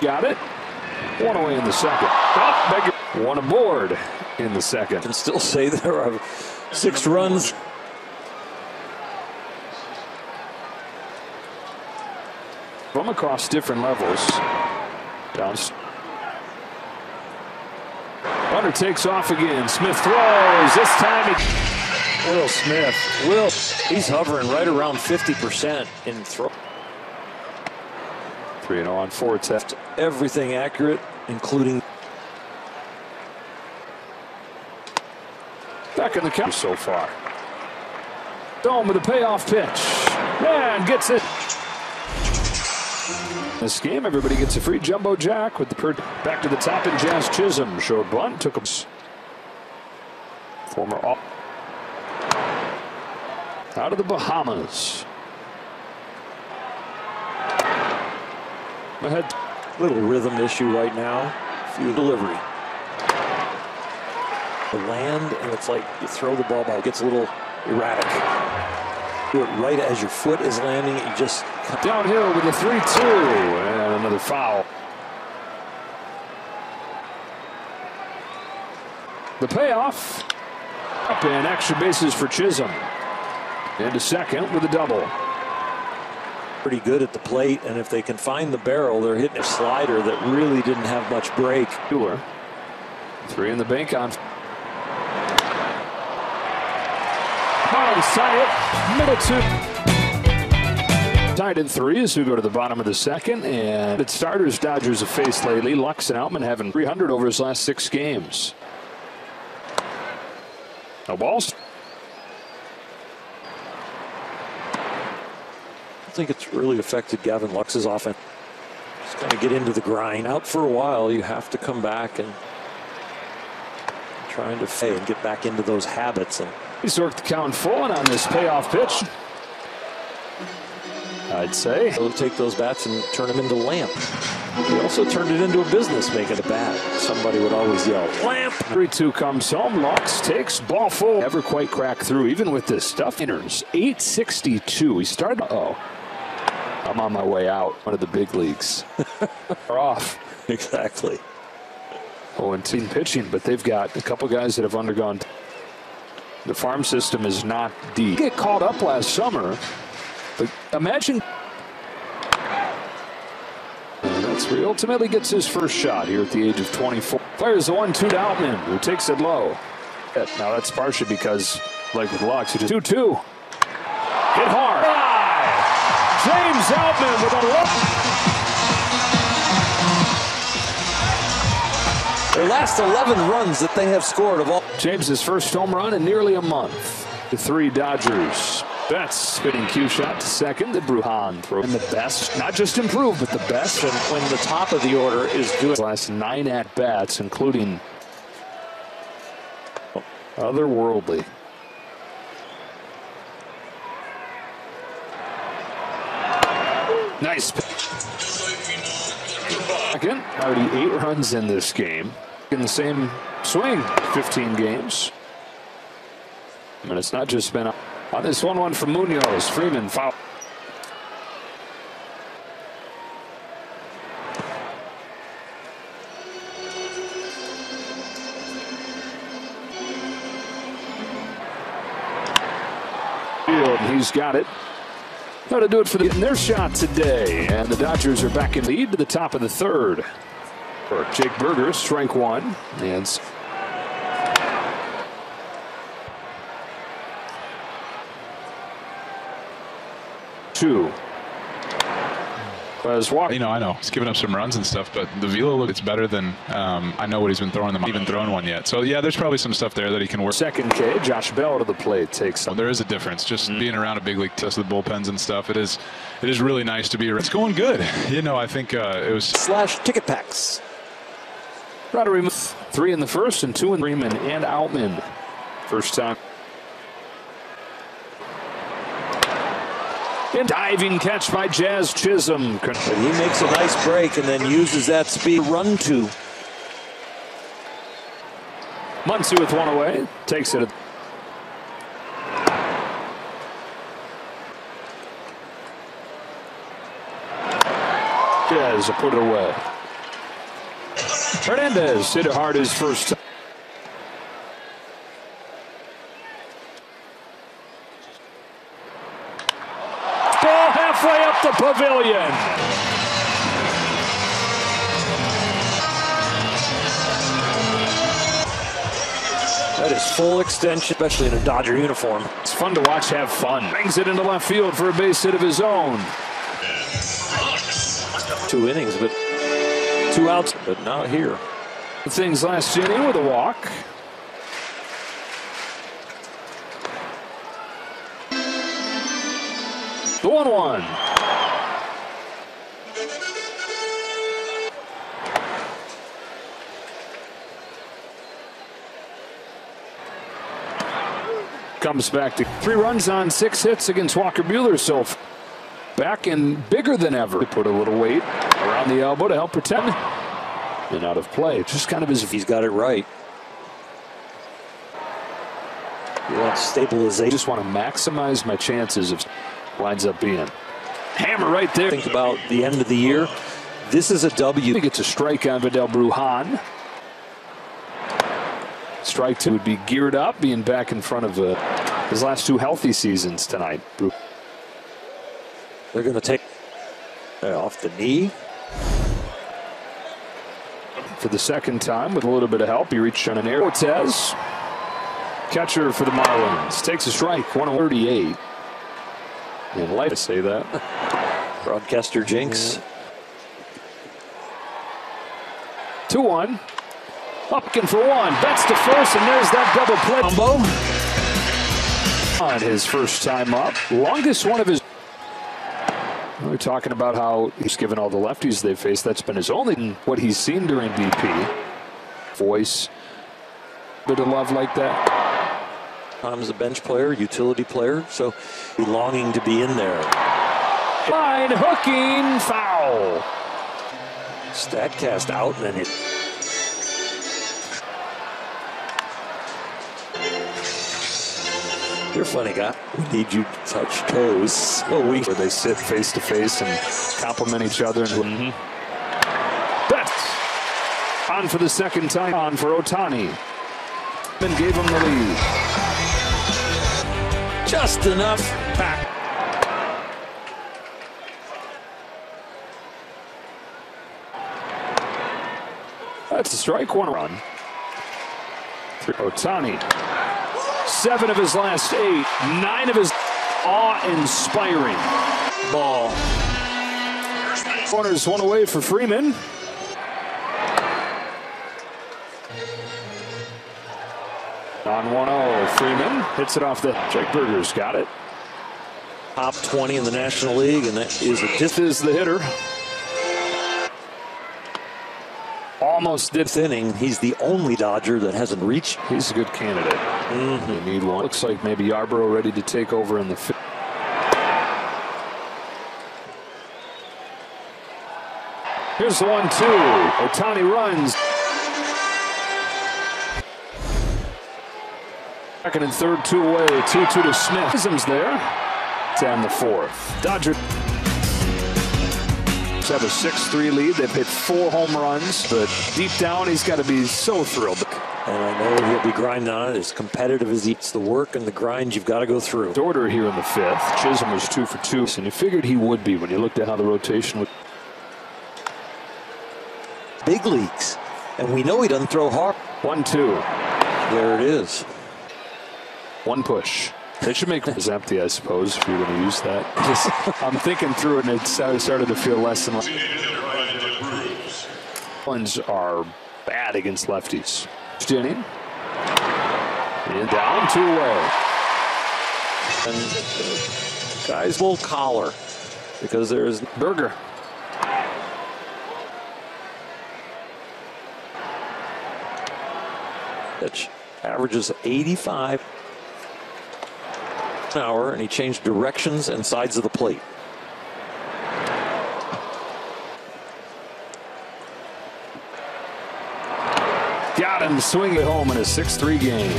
Got it. One away in the second. Oh, one aboard in the second. Can still say there are 6 runs. From across different levels. Down. Runner takes off again. Smith throws. This time Will Smith. He's hovering right around 50% in throw. 3-0 on 4 test. Everything accurate, including. Back in the count so far. Dome with a payoff pitch. Man gets it. This game, everybody gets a free jumbo jack with the back to the top in Jazz Chisholm. Showed bunt, took him. Former out of the Bahamas. Ahead. Little rhythm issue right now. Few delivery. The land, and it's like you throw the ball back. It gets a little erratic. Do it right as your foot is landing. You just downhill with a 3-2 and another foul. The payoff. Up and extra bases for Chisholm. Into second with a double. Pretty good at the plate, and if they can find the barrel, they're hitting a slider that really didn't have much break. 3 in the bank on. Marlins tie it. Middleton tied in 3 as we go to the bottom of the second. And it's starters Dodgers have faced lately. Lux and Outman having 300 over his last 6 games. No balls. I think it's really affected Gavin Lux's offense. He's going to get into the grind. Out for a while, you have to come back and trying to fade and get back into those habits. And he's worked the count full on this payoff pitch. I'd say he'll take those bats and turn them into lamp. He also turned it into a business, making a bat. Somebody would always yell, lamp. 3-2 comes home. Lux takes ball full. Never quite cracked through, even with this stuff. 862. He started. I'm on my way out. One of the big leagues. Are off. Exactly. And team pitching, but they've got a couple guys that have undergone. The farm system is not deep. Get caught up last summer, but imagine. And that's where he ultimately gets his first shot here at the age of 24. Fires the 1-2 to Outman, who takes it low. Now that's partially because, like with Lux, he just 2-2. Hit hard. James Outman with a look. Their last 11 runs that they have scored of all. James's first home run in nearly a month. The 3 Dodgers. Betts spinning cue shot to second. The Bruhan throw. And the best, not just improved, but the best. And when the top of the order is doing. Last 9 at-bats, including otherworldly. Nice. Second, already 8 runs in this game. In the same swing, 15 games. And it's not just been on this 1-1 from Munoz. Freeman foul. He's got it. How to do it for getting their shot today. And the Dodgers are back in lead to the top of the 3rd. For Jake Berger, strike 1. And two. You know, I know he's giving up some runs and stuff, but the velo look, it's better than I know what he's been throwing them. Even thrown one yet. So yeah, there's probably some stuff there that he can work. Second K, Josh Bell to the plate takes. Well, there is a difference. Just being around a big league test with bullpens and stuff. It is really nice to be around. It's going good. You know, I think it was / ticket packs. Roddery 3 in the first and 2 in Freeman and Outman. First time. And diving catch by Jazz Chisholm. And he makes a nice break and then uses that speed run to. Muncy with 1 away. Takes it. Jazz put it away. Hernandez hit it hard his first time. Ball halfway up the pavilion. That is full extension, especially in a Dodger uniform. It's fun to watch have fun. Brings it into left field for a base hit of his own. 2 innings, but 2 outs, but not here. Things last inning with a walk. The 1-1. Comes back to 3 runs on 6 hits against Walker Buehler. So back and bigger than ever. Put a little weight around the elbow to help protect. And out of play. Just kind of his. He's got it right. You want stabilization. I just want to maximize my chances of lines up being. Hammer right there. Think about the end of the year. This is a W. He gets a strike on Vidal Brujan. Strike 2 would be geared up, being back in front of his last 2 healthy seasons tonight. They're going to take off the knee. For the second time, with a little bit of help, he reached on an air. Cortez, catcher for the Marlins, takes a strike, 138. And like to say that. Broadcaster jinx. 2-1. Upkin for 1. Bets to first, and there's that double play. Combo. On his first time up. Longest one of his. We're talking about how he's given all the lefties they've faced. That's been his only what he's seen during BP. Voice. Bit of love like that. Tom's a bench player, utility player, so longing to be in there. Line hooking foul. Statcast out and then hit. You're a funny guy. We need you to touch toes. Where they sit face to face and compliment each other. Betts on for the second time. On for Ohtani. And gave him the lead. Just enough. Back. That's a strike, 1 run. Ohtani. 7 of his last 8, 9 of his awe-inspiring. Ball. Corners 1 away for Freeman. On 1-0, Freeman hits it off the. Jake Berger's got it. Top 20 in the National League, and that is a This is the hitter. Almost did. inning. He's the only Dodger that hasn't reached. He's a good candidate. You need one. Looks like maybe Yarbrough ready to take over in the fifth. Here's the 1-2. Ohtani runs. Second and third, 2 away. 2-2 to Smith. Ism's there. And the 4th. Dodgers have a 6-3 lead. They've hit 4 home runs, but deep down he's got to be so thrilled. And I know he'll be grinding on it. As competitive as it's the work and the grind you've got to go through. Order here in the 5th. Chisholm was 2 for 2, and you figured he would be when you looked at how the rotation would. Big leagues, and we know he doesn't throw hard. 1-2. There it is. 1 push. They should make it empty, I suppose, if you're going to use that. I'm thinking through it, and it started to feel less and less. Ones are bad against lefties. Inning. And down, 2 away. And guys will collar because there's Berger. Pitch averages 85 an hour, and he changed directions and sides of the plate. Got him swinging home in a 6-3 game.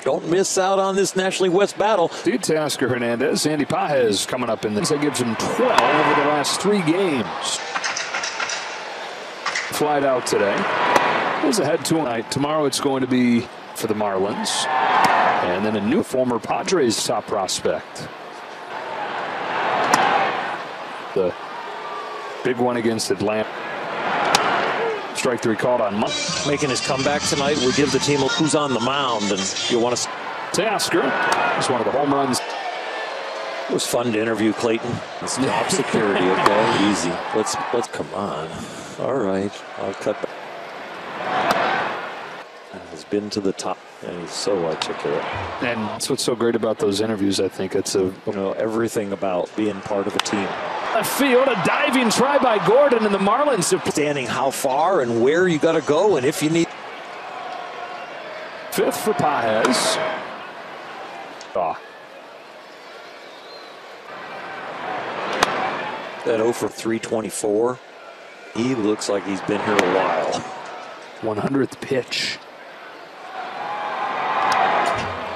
Don't miss out on this National League West battle. Tasker Hernandez, Andy Pages coming up in this. That gives him 12 over the last 3 games. flight out today. He's ahead tonight. Tomorrow it's going to be for the Marlins. And then a new former Padres top prospect. The big one against Atlanta. Strike three called on Monday. Making his comeback tonight. We'll give the team who's on the mound, and you want to. Tasker is one of the home runs. It was fun to interview Clayton. It's top security, okay? Easy. Let's come on. All right, I'll cut back. He's been to the top, and he's so articulate. And that's what's so great about those interviews. I think it's everything about being part of a team. Left field, a diving try by Gordon, and the Marlins understanding how far and where you got to go, and if you need. Fifth for Paez. That 0 for 324. He looks like he's been here a while. 100th pitch.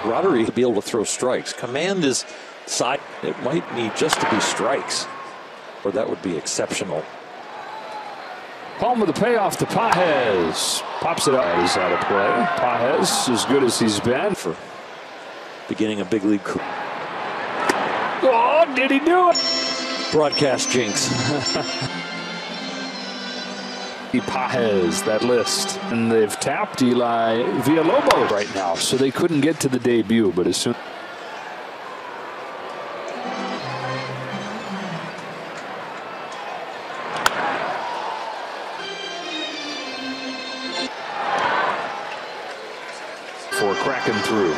Roderick to be able to throw strikes. Command is side. It might need just to be strikes, or that would be exceptional. Home with the payoff to Paez. Pops it out. He's out of play. Paez as good as he's been for beginning a big league career. Oh, did he do it? Broadcast jinx. Paez, that list. And they've tapped Eli Villalobos right now, so they couldn't get to the debut, but as soon. For cracking through.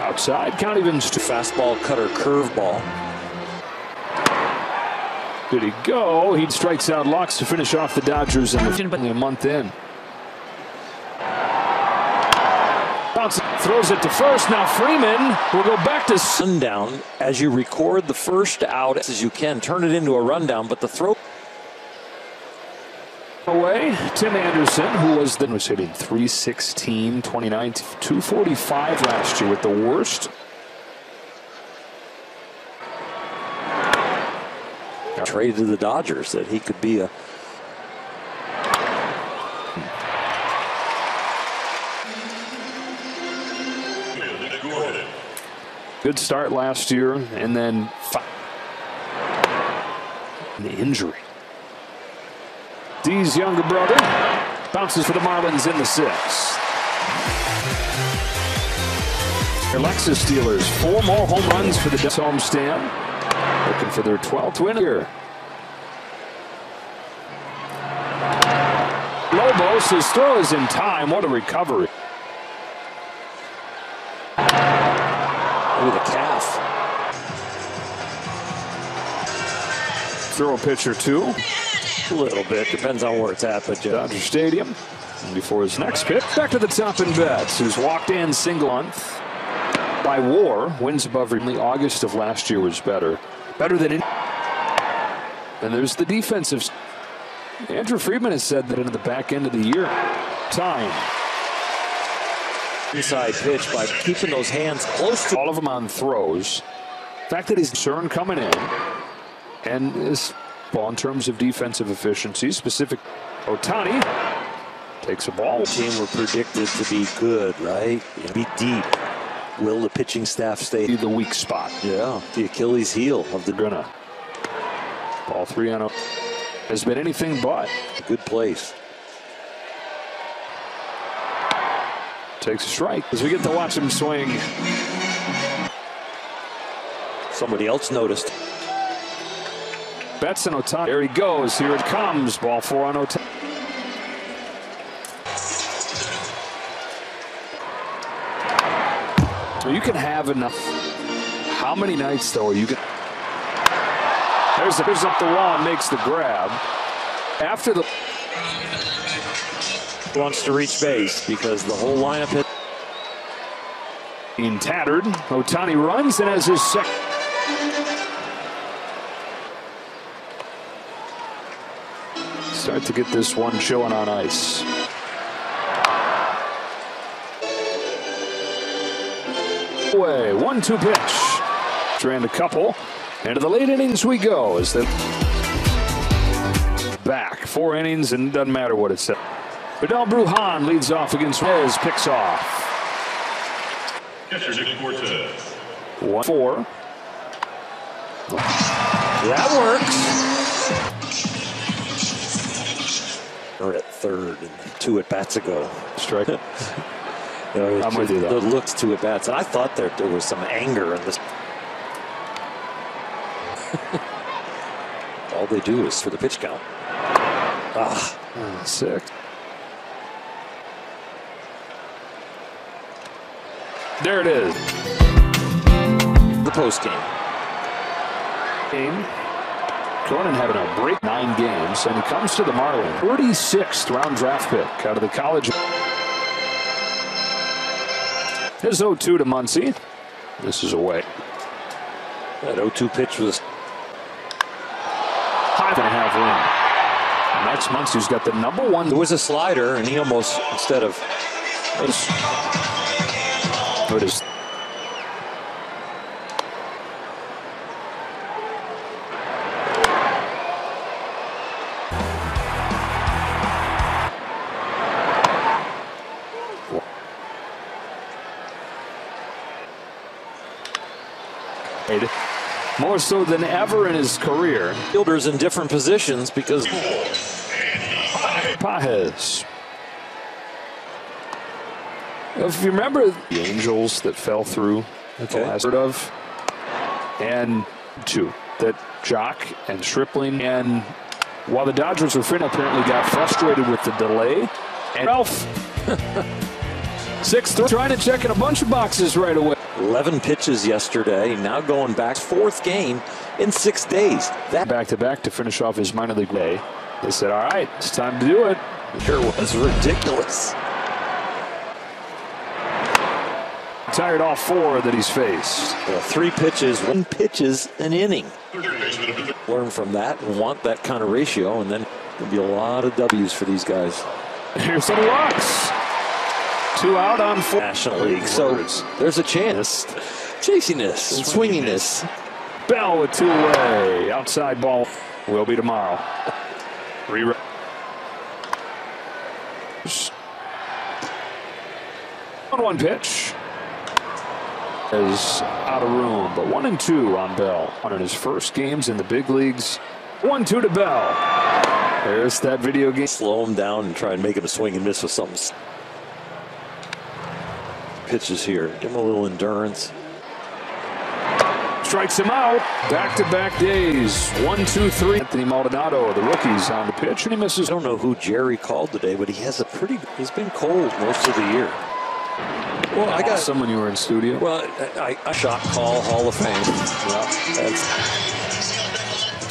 Outside, count evens to fastball, cutter, curveball. Did he go? He strikes out Locks to finish off the Dodgers in a month in. Bounce, throws it to first. Now Freeman will go back to sundown as you record the first out as you can. Turn it into a rundown, but the throw. Away, Tim Anderson, who was hitting 316, 2019, 245 last year with the worst. Traded to the Dodgers that he could be a. Good start last year, and then the injury. D's younger brother bounces for the Marlins in the sixth. Alexis Steelers, 4 more home runs for the homestand. Looking for their 12th win here. Lobos, his throw is in time. What a recovery. With a calf. Throw a pitch or two. A little bit. Depends on where it's at. But Dodger Stadium. And before his next pitch, back to the top in Betts, who's walked in single month. By WAR, wins above August of last year was better than it. And there's the defensive. Andrew Friedman has said that into the back end of the year. Time. Inside pitch by keeping those hands close to all of them on throws. The fact that he's concerned coming in, and this ball in terms of defensive efficiency, specific. Ohtani takes a ball. The team were predicted to be good, right? Be deep. Will the pitching staff stay the weak spot? Yeah, the Achilles heel of the Gunna. Ball 3-0 has been anything but a good place. Takes a strike as we get to watch him swing. Somebody else noticed. Betts and Ohtani. There he goes. Here it comes. Ball 4 on Ohtani. So you can have enough. How many nights, though, are you can? There's up the wall and makes the grab. After the. Wants to reach base because the whole lineup hit. Being tattered. Ohtani runs and has his second. Start to get this one chilling on ice. Away, 1-2 pitch. Strand a couple. Into the late innings we go as the back. 4 innings, and doesn't matter what it says. Vidal Brujan leads off against Reyes, picks off. 1-4. That works. Or at third and 2 at-bats ago. Strike. I'm with you, though. The looks 2 at-bats, and I thought there was some anger in this. All they do is for the pitch count. 6. There it is. The post game. Cronin having a break 9 games, and he comes to the Marlins. 36th round draft pick out of the college. His 0-2 to Muncy. This is away. That 0-2 pitch was 5.5 win. Next Muncy's got the #1. There was a slider, and he almost, instead of. It is. More so than ever in his career. Fielders in different positions because. Pages. If you remember the Angels that fell through at the last of, and 2 that Jock and Stripling, and while the Dodgers were finna, apparently got frustrated with the delay, and Ralph 6-3 trying to check in a bunch of boxes right away. 11 pitches yesterday, now going back 4th game in 6 days. That back-to-back to finish off his minor league day. They said, all right, it's time to do it. It was ridiculous. Tired all 4 that he's faced. 3 pitches, 1 pitches an inning. Learn from that and want that kind of ratio, and then there'll be a lot of W's for these guys. Here's the Rocks. 2 out on 4. National League, so there's a chance. Chasiness and swinginess. Bell with 2 away. Outside ball will be tomorrow. 1-1 pitch is out of room, but 1-2 on Bell. On in his first games in the big leagues. 1-2 to Bell. There's that video game. Slow him down and try and make him swing and miss with something. Pitches here. Give him a little endurance. Strikes him out. Back-to-back days. 1-2-3. Anthony Maldonado, the rookies, on the pitch, and he misses. I don't know who Jerry called today, but he has he's been cold most of the year. Well, I got someone you were in studio. Well, I shot call Hall of Fame. Yeah.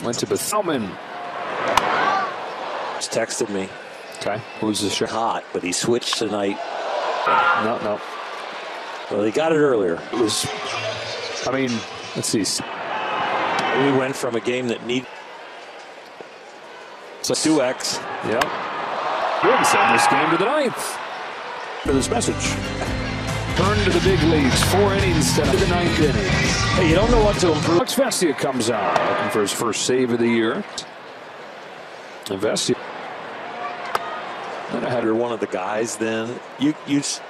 Went to Bethelman. Just texted me. Okay. Who's the shot? Hot, but he switched tonight. No. Well, he got it earlier. It was. I mean, let's see. We went from a game that needed. So 2x. Yeah. Good. Send this game to the 9th. For this message. Turn to the big leagues. 4 innings to the 9th inning. Hey, you don't know what to improve. Alex Vesia comes out looking for his first save of the year. And Vesia. Then I had her one of the guys. Then it's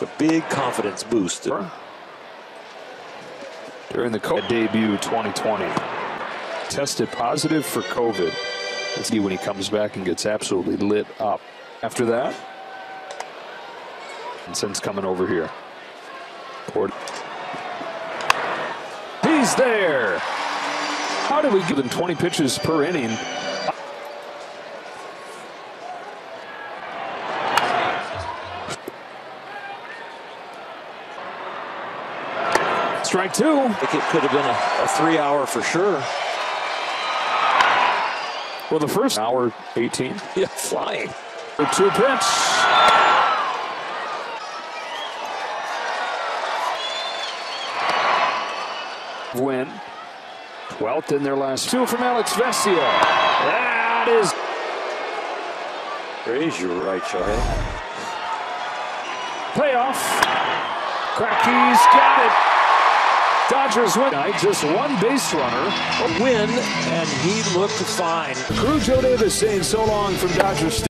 a big confidence boost. During the COVID debut 2020, tested positive for COVID. Let's see when he comes back and gets absolutely lit up. After that, and since coming over here, he's there. How did we give him 20 pitches per inning? Strike 2. I think it could have been a 3-hour for sure. Well, the first hour 18. Yeah, flying. 2 pitch. Win. 12th in their last 2 from Alex Vesia. That is. Raise your right, Shohei. Payoff. Cracky's got it. Dodgers win tonight, just one base runner. A win, and he looked fine. Crew Joe Davis saying so long from Dodgers.